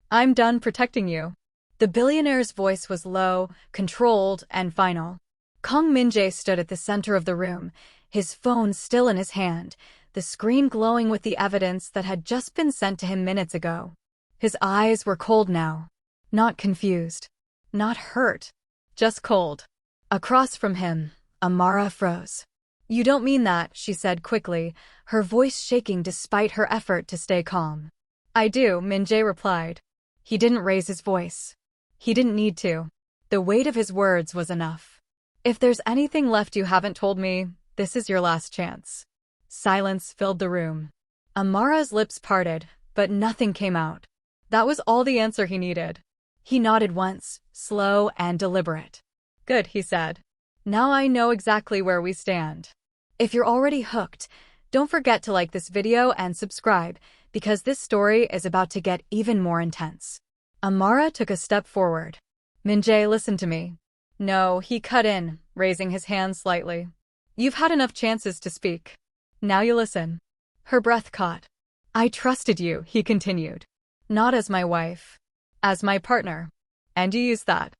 I'm done protecting you. The billionaire's voice was low, controlled, and final. Kang Min-Jae stood at the center of the room, his phone still in his hand, the screen glowing with the evidence that had just been sent to him minutes ago. His eyes were cold now. Not confused. Not hurt. Just cold. Across from him, Amara froze. You don't mean that, she said quickly, her voice shaking despite her effort to stay calm. I do, Min-Jae replied. He didn't raise his voice. He didn't need to. The weight of his words was enough. If there's anything left you haven't told me, this is your last chance. Silence filled the room. Amara's lips parted, but nothing came out. That was all the answer he needed. He nodded once, slow and deliberate. Good, he said. Now I know exactly where we stand. If you're already hooked, don't forget to like this video and subscribe, because this story is about to get even more intense. Amara took a step forward. Min-Jae, listen to me. No, he cut in, raising his hand slightly. You've had enough chances to speak. Now you listen. Her breath caught. I trusted you, he continued. Not as my wife. As my partner. And you used that.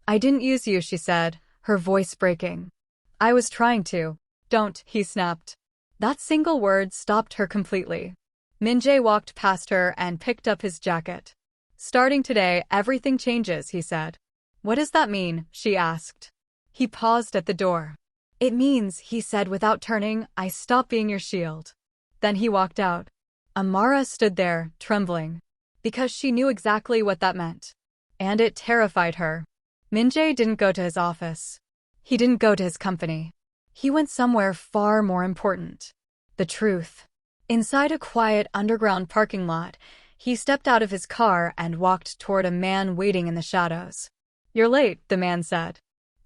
I didn't use you, she said, her voice breaking. I was trying to. Don't, he snapped. That single word stopped her completely. Min-Jae walked past her and picked up his jacket. Starting today, everything changes, he said. What does that mean? She asked. He paused at the door. It means, he said without turning, I stop being your shield. Then he walked out. Amara stood there, trembling. Because she knew exactly what that meant. And it terrified her. Min-Jae didn't go to his office. He didn't go to his company. He went somewhere far more important. The truth. Inside a quiet underground parking lot, he stepped out of his car and walked toward a man waiting in the shadows. You're late, the man said.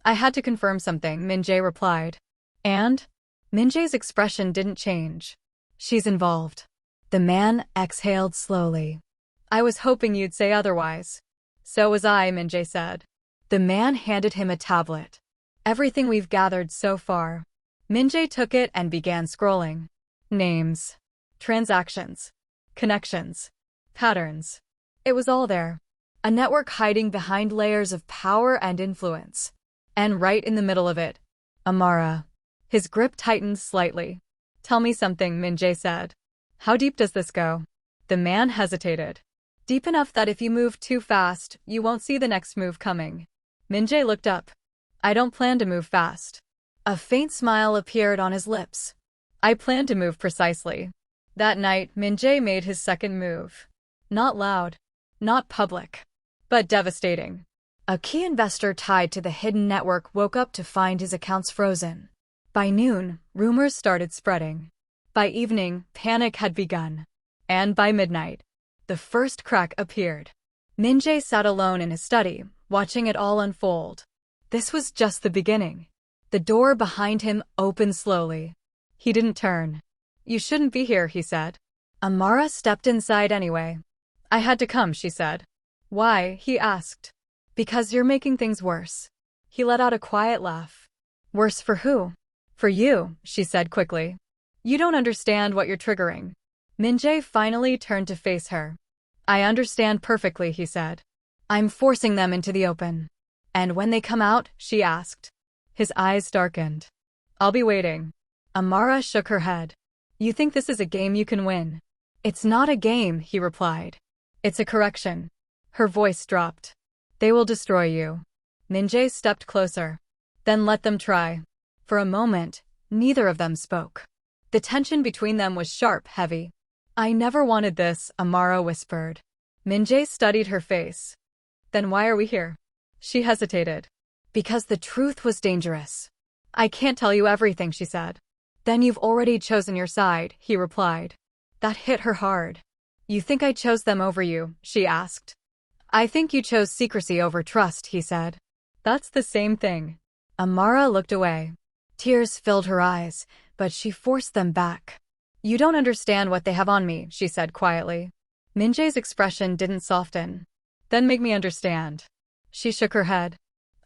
I had to confirm something, Min-Jae replied. And? Min-Jae's expression didn't change. She's involved. The man exhaled slowly. I was hoping you'd say otherwise. So was I, Min-Jae said. The man handed him a tablet. Everything we've gathered so far. Min-Jae took it and began scrolling. Names. Transactions. Connections. Patterns. It was all there. A network hiding behind layers of power and influence. And right in the middle of it, Amara. His grip tightened slightly. Tell me something, Min-Jae said. How deep does this go? The man hesitated. Deep enough that if you move too fast, you won't see the next move coming. Min-Jae looked up. I don't plan to move fast. A faint smile appeared on his lips. I plan to move precisely. That night, Min-Jae made his second move. Not loud. Not public. But devastating. A key investor tied to the hidden network woke up to find his accounts frozen. By noon, rumors started spreading. By evening, panic had begun. And by midnight, the first crack appeared. Min-Jae sat alone in his study, watching it all unfold. This was just the beginning. The door behind him opened slowly. He didn't turn. You shouldn't be here, he said. Amara stepped inside anyway. I had to come, she said. Why? He asked. Because you're making things worse. He let out a quiet laugh. Worse for who? For you, she said quickly. You don't understand what you're triggering. Min-Jae finally turned to face her. I understand perfectly, he said. I'm forcing them into the open. And when they come out, she asked. His eyes darkened. I'll be waiting. Amara shook her head. You think this is a game you can win? It's not a game, he replied. It's a correction. Her voice dropped. They will destroy you. Min-Jae stepped closer. Then let them try. For a moment, neither of them spoke. The tension between them was sharp, heavy. I never wanted this, Amara whispered. Min-Jae studied her face. Then why are we here? She hesitated. Because the truth was dangerous. I can't tell you everything, she said. Then you've already chosen your side, he replied. That hit her hard. You think I chose them over you, she asked. I think you chose secrecy over trust, he said. That's the same thing. Amara looked away. Tears filled her eyes, but she forced them back. You don't understand what they have on me, she said quietly. Min-Jae's expression didn't soften. Then make me understand. She shook her head.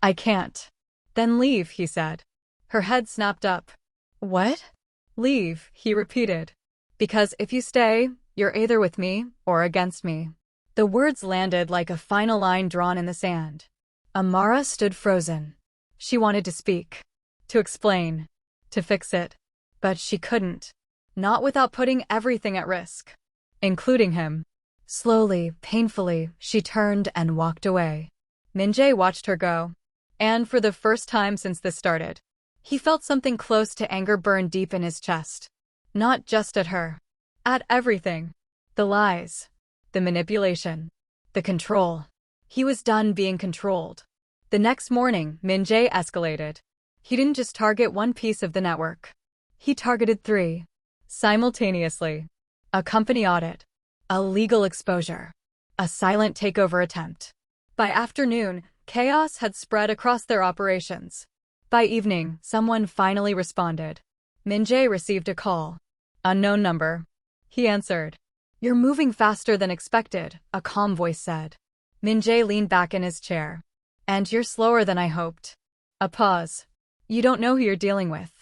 I can't. Then leave, he said. Her head snapped up. What? Leave, he repeated. Because if you stay, you're either with me or against me. The words landed like a final line drawn in the sand. Amara stood frozen. She wanted to speak, to explain, to fix it. But she couldn't. Not without putting everything at risk, including him. Slowly, painfully, she turned and walked away. Min-Jae watched her go. And for the first time since this started, he felt something close to anger burn deep in his chest. Not just at her. At everything. The lies. The manipulation. The control. He was done being controlled. The next morning, Min-Jae escalated. He didn't just target one piece of the network. He targeted 3. Simultaneously. A company audit. A legal exposure. A silent takeover attempt. By afternoon, chaos had spread across their operations. By evening, someone finally responded. Min-Jae received a call. Unknown number. He answered. "You're moving faster than expected," a calm voice said. Min-Jae leaned back in his chair. "And you're slower than I hoped." A pause. "You don't know who you're dealing with."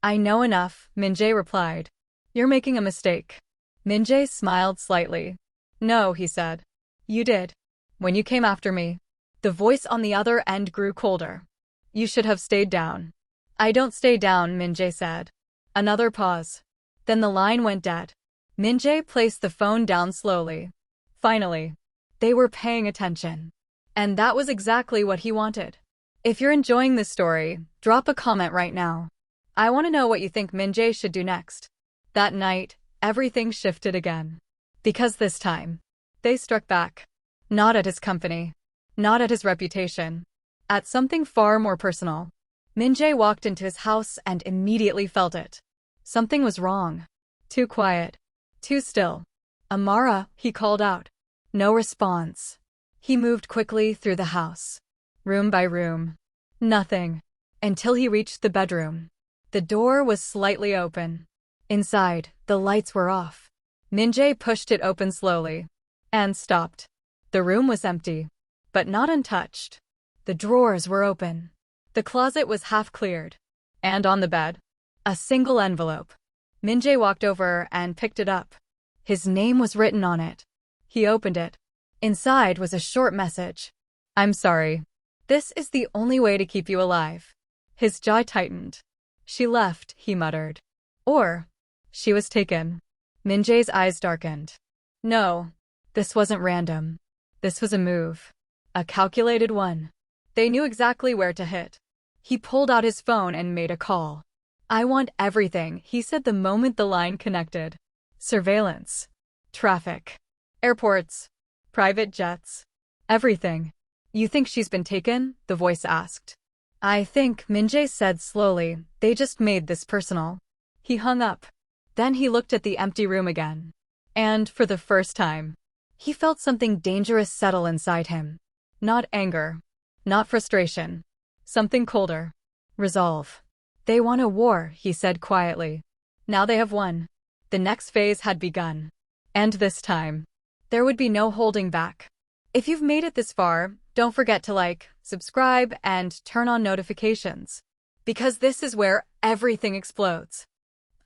"I know enough," Min-Jae replied. "You're making a mistake." Min-Jae smiled slightly. "No," he said. "You did. When you came after me." The voice on the other end grew colder. "You should have stayed down." "I don't stay down," Min-Jae said. Another pause. Then the line went dead. Min-Jae placed the phone down slowly. Finally. They were paying attention. And that was exactly what he wanted. If you're enjoying this story, drop a comment right now. I want to know what you think Min-Jae should do next. That night, everything shifted again. Because this time, they struck back. Not at his company. Not at his reputation. At something far more personal. Min-Jae walked into his house and immediately felt it. Something was wrong. Too quiet. Too still. "Amara," he called out. No response. He moved quickly through the house. Room by room. Nothing. Until he reached the bedroom. The door was slightly open. Inside, the lights were off. Min-Jae pushed it open slowly. And stopped. The room was empty. But not untouched. The drawers were open. The closet was half cleared. And on the bed, a single envelope. Min-Jae walked over and picked it up. His name was written on it. He opened it. Inside was a short message. "I'm sorry. This is the only way to keep you alive." His jaw tightened. "She left," he muttered. Or, she was taken. Min-Jae's eyes darkened. No, this wasn't random. This was a move. A calculated one. They knew exactly where to hit. He pulled out his phone and made a call. "I want everything," he said the moment the line connected. Surveillance. Traffic. Airports. Private jets. Everything. "You think she's been taken?" the voice asked. "I think," Min-Jae said slowly, "they just made this personal." He hung up. Then he looked at the empty room again. And, for the first time, he felt something dangerous settle inside him. Not anger. Not frustration. Something colder. Resolve. "They won a war," he said quietly. "Now they have won." The next phase had begun. And this time, there would be no holding back. If you've made it this far, don't forget to like, subscribe, and turn on notifications. Because this is where everything explodes.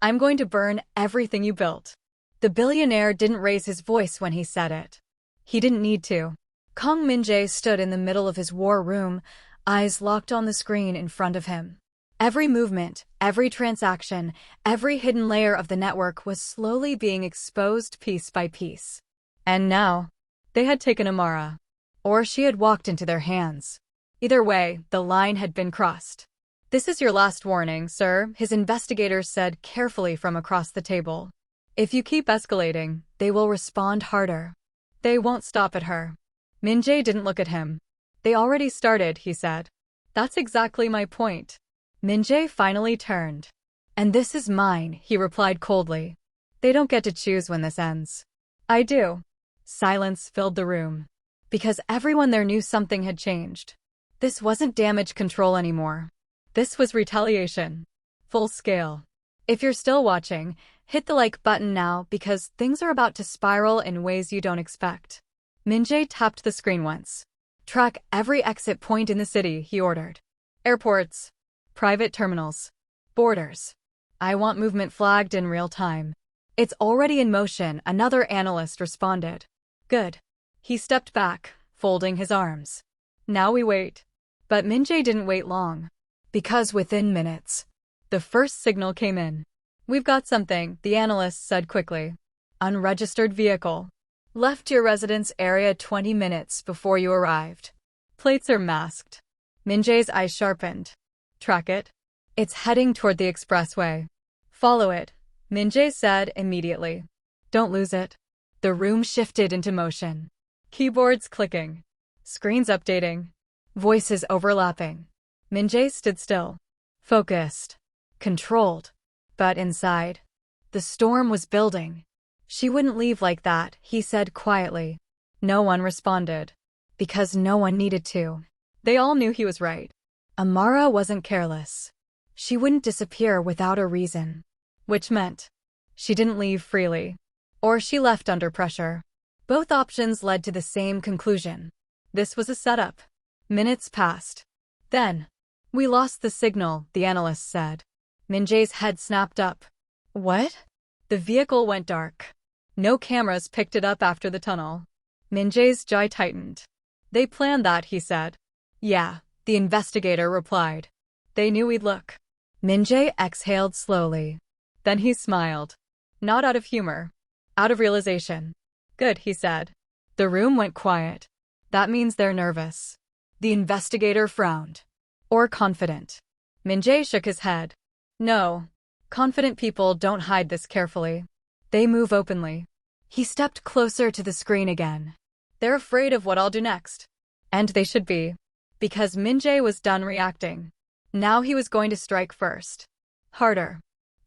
I'm going to burn everything you built. The billionaire didn't raise his voice when he said it. He didn't need to. Kang Min-Jae stood in the middle of his war room, eyes locked on the screen in front of him. Every movement, every transaction, every hidden layer of the network was slowly being exposed piece by piece. And now, they had taken Amara. Or she had walked into their hands. Either way, the line had been crossed. "This is your last warning, sir," his investigators said carefully from across the table. "If you keep escalating, they will respond harder. They won't stop at her." Min-Jae didn't look at him. "They already started," he said. "That's exactly my point." Min-Jae finally turned. "And this is mine," he replied coldly. "They don't get to choose when this ends." "I do." Silence filled the room. Because everyone there knew something had changed. This wasn't damage control anymore. This was retaliation. Full scale. If you're still watching, hit the like button now because things are about to spiral in ways you don't expect. Min-Jae tapped the screen once. "Track every exit point in the city," he ordered. "Airports. Private terminals. Borders. I want movement flagged in real time." "It's already in motion," another analyst responded. "Good. He stepped back, folding his arms. Now we wait. But Min-Jae didn't wait long. Because within minutes, the first signal came in. We've got something, the analyst said quickly. Unregistered vehicle. Left your residence area 20 minutes before you arrived. Plates are masked. Min-Jae's eyes sharpened. Track it. It's heading toward the expressway. Follow it, Min-Jae said immediately. Don't lose it. The room shifted into motion. Keyboards clicking. Screens updating. Voices overlapping. Min-Jae stood still. Focused. Controlled. But inside, the storm was building. She wouldn't leave like that, he said quietly. No one responded. Because no one needed to. They all knew he was right. Amara wasn't careless. She wouldn't disappear without a reason. Which meant she didn't leave freely. Or she left under pressure. Both options led to the same conclusion. This was a setup. Minutes passed. Then, we lost the signal, the analyst said. Min-Jae's head snapped up. What? The vehicle went dark. No cameras picked it up after the tunnel. Min-Jae's jaw tightened. They planned that, he said. Yeah, the investigator replied. They knew we'd look. Min-Jae exhaled slowly. Then he smiled. Not out of humor. Out of realization. Good, he said. The room went quiet. That means they're nervous. The investigator frowned. Or confident. Min-Jae shook his head. No. Confident people don't hide this carefully. They move openly. He stepped closer to the screen again. They're afraid of what I'll do next. And they should be. Because Min-Jae was done reacting. Now he was going to strike first. Harder.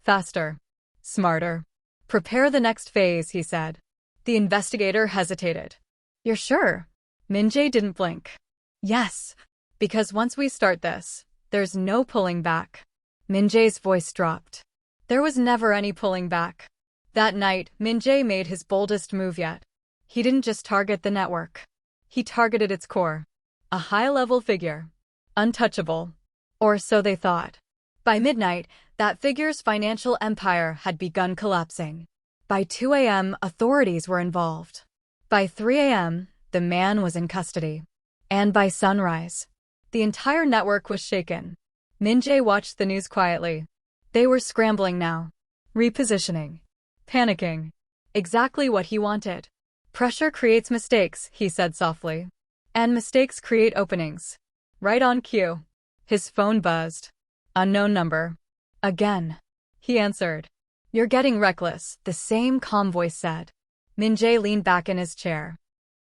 Faster. Smarter. Prepare the next phase, he said. The investigator hesitated. You're sure? Min-Jae didn't blink. Yes. Because once we start this, there's no pulling back. Min-Jae's voice dropped. There was never any pulling back. That night, Min-Jae made his boldest move yet. He didn't just target the network. He targeted its core. A high-level figure. Untouchable. Or so they thought. By midnight, that figure's financial empire had begun collapsing. By 2 a.m., authorities were involved. By 3 a.m., the man was in custody. And by sunrise, the entire network was shaken. Min-Jae watched the news quietly. They were scrambling now. Repositioning. Panicking. Exactly what he wanted. Pressure creates mistakes, he said softly. And mistakes create openings. Right on cue. His phone buzzed. Unknown number. Again. He answered. You're getting reckless, the same calm voice said. Min-Jae leaned back in his chair.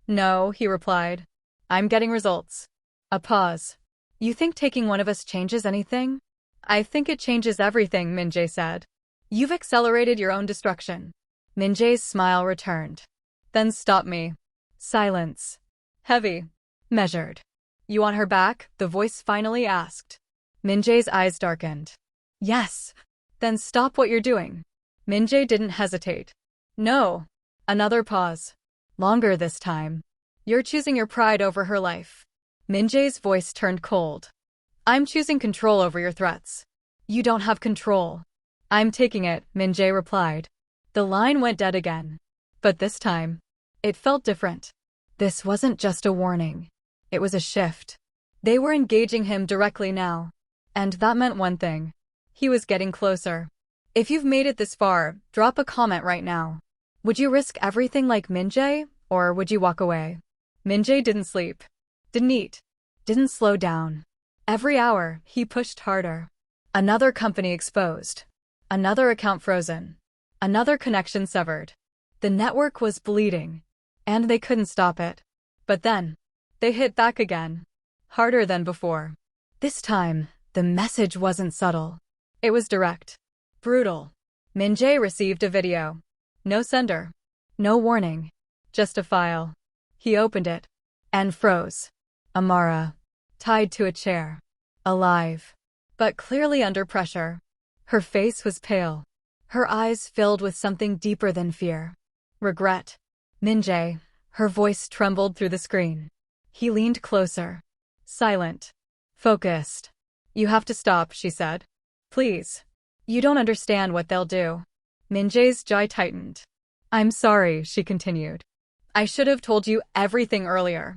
No, he replied. I'm getting results. A pause. You think taking one of us changes anything? I think it changes everything, Min-Jae said. You've accelerated your own destruction. Min-Jae's smile returned. Then stop me. Silence. Heavy. Measured. You want her back? The voice finally asked. Min-Jae's eyes darkened. Yes. Then stop what you're doing. Min-Jae didn't hesitate. No. Another pause. Longer this time. You're choosing your pride over her life. Min-Jae's voice turned cold. I'm choosing control over your threats. You don't have control. I'm taking it, Min-Jae replied. The line went dead again. But this time, it felt different. This wasn't just a warning. It was a shift. They were engaging him directly now. And that meant one thing. He was getting closer. If you've made it this far, drop a comment right now. Would you risk everything like Min-Jae, or would you walk away? Min-Jae didn't sleep. Didn't eat. Didn't slow down. Every hour, he pushed harder. Another company exposed. Another account frozen. Another connection severed. The network was bleeding. And they couldn't stop it. But then, they hit back again. Harder than before. This time, the message wasn't subtle. It was direct. Brutal. Min-Jae received a video. No sender. No warning. Just a file. He opened it. And froze. Amara. Tied to a chair. Alive. But clearly under pressure. Her face was pale. Her eyes filled with something deeper than fear. Regret. Min-Jae. Her voice trembled through the screen. He leaned closer. Silent. Focused. You have to stop, she said. Please. You don't understand what they'll do. Min-Jae's jaw tightened. I'm sorry, she continued. I should have told you everything earlier.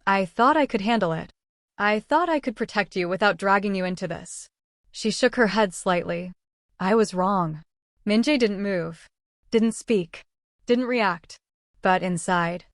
I thought I could handle it. I thought I could protect you without dragging you into this. She shook her head slightly. I was wrong. Min-Jae didn't move, didn't speak, didn't react. But inside,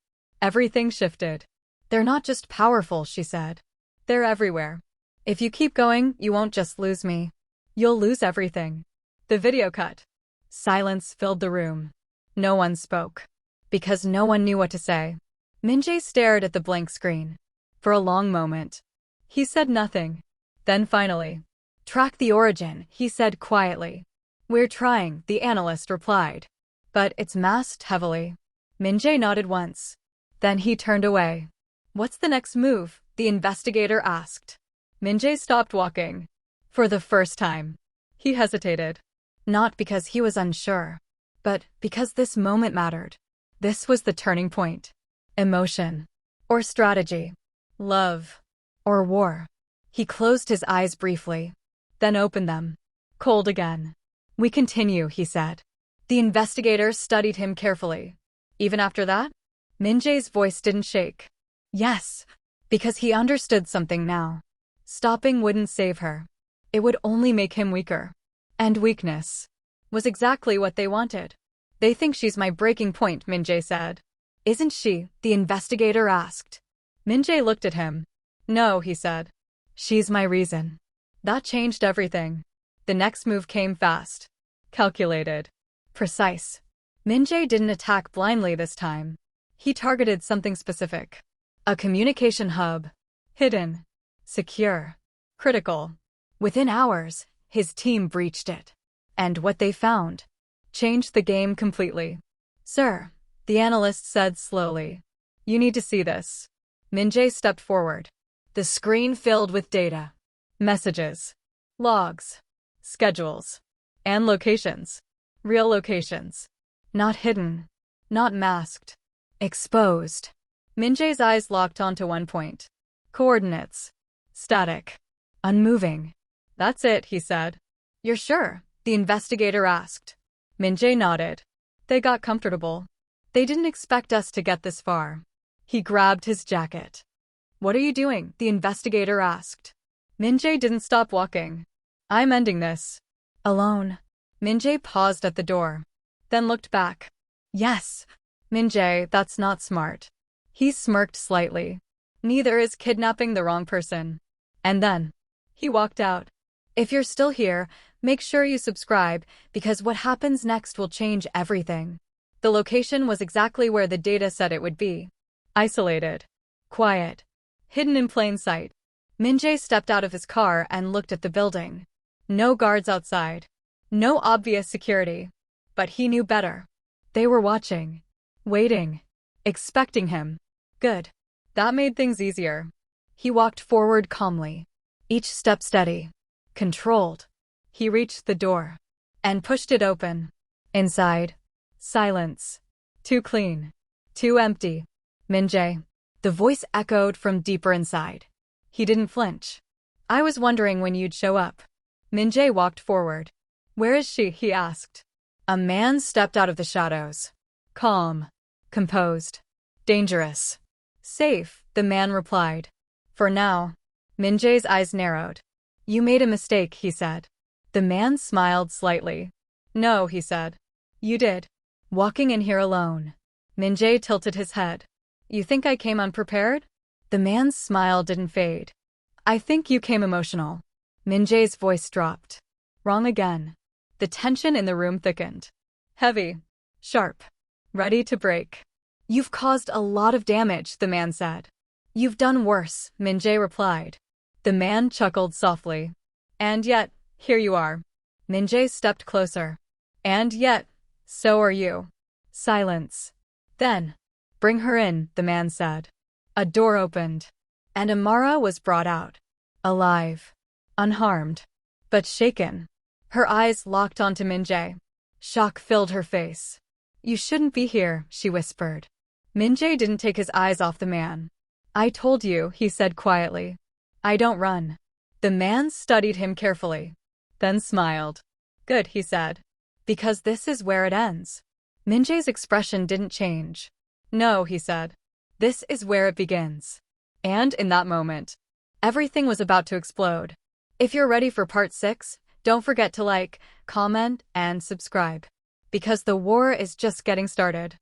everything shifted. They're not just powerful, she said. They're everywhere. If you keep going, you won't just lose me. You'll lose everything. The video cut. Silence filled the room. No one spoke. Because no one knew what to say. Min-Jae stared at the blank screen. For a long moment. He said nothing. Then finally, track the origin, he said quietly. We're trying, the analyst replied. But it's masked heavily. Min-Jae nodded once. Then he turned away. What's the next move? The investigator asked. Min-Jae stopped walking. For the first time. He hesitated. Not because he was unsure, but because this moment mattered. This was the turning point. Emotion. Or strategy. Love. Or war. He closed his eyes briefly. Then opened them. Cold again. We continue, he said. The investigator studied him carefully. Even after that? Min-Jae's voice didn't shake. Yes. Because he understood something now. Stopping wouldn't save her. It would only make him weaker. And weakness was exactly what they wanted. They think she's my breaking point, Min-Jae said. Isn't she? The investigator asked. Min-Jae looked at him. No, he said. She's my reason. That changed everything. The next move came fast. Calculated. Precise. Min-Jae didn't attack blindly this time. He targeted something specific. A communication hub. Hidden. Secure. Critical. Within hours, his team breached it. And what they found changed the game completely. Sir, the analyst said slowly. You need to see this. Min-Jae stepped forward. The screen filled with data. Messages. Logs. Schedules. And locations. Real locations. Not hidden. Not masked. Exposed. Min-Jae's eyes locked onto one point. Coordinates. Static. Unmoving. That's it, he said. You're sure? The investigator asked. Min-Jae nodded. They got comfortable. They didn't expect us to get this far. He grabbed his jacket. What are you doing? The investigator asked. Min-Jae didn't stop walking. I'm ending this. Alone. Min-Jae paused at the door. Then looked back. Yes. Min-Jae, that's not smart. He smirked slightly. Neither is kidnapping the wrong person. And then he walked out. If you're still here, make sure you subscribe, because what happens next will change everything. The location was exactly where the data said it would be. Isolated. Quiet. Hidden in plain sight. Min-Jae stepped out of his car and looked at the building. No guards outside. No obvious security. But he knew better. They were watching. Waiting. Expecting him. Good. That made things easier. He walked forward calmly. Each step steady. Controlled. He reached the door. And pushed it open. Inside. Silence. Too clean. Too empty. Min-Jae. The voice echoed from deeper inside. He didn't flinch. I was wondering when you'd show up. Min-Jae walked forward. Where is she? He asked. A man stepped out of the shadows. Calm. Composed. Dangerous. Safe, the man replied. For now. Min-Jae's eyes narrowed. You made a mistake, he said. The man smiled slightly. No, he said. You did. Walking in here alone. Min-Jae tilted his head. You think I came unprepared? The man's smile didn't fade. I think you came emotional. Min-Jae's voice dropped. Wrong again. The tension in the room thickened. Heavy. Sharp. Ready to break. You've caused a lot of damage, the man said. You've done worse, Min-Jae replied. The man chuckled softly. And yet, here you are. Min-Jae stepped closer. And yet, so are you. Silence. Then, bring her in, the man said. A door opened. And Amara was brought out. Alive. Unharmed. But shaken. Her eyes locked onto Min-Jae. Shock filled her face. You shouldn't be here, she whispered. Min-Jae didn't take his eyes off the man. I told you, he said quietly. I don't run. The man studied him carefully. Then smiled. Good, he said. Because this is where it ends. Min-Jae's expression didn't change. No, he said. This is where it begins. And in that moment, everything was about to explode. If you're ready for part 6, don't forget to like, comment, and subscribe. Because the war is just getting started.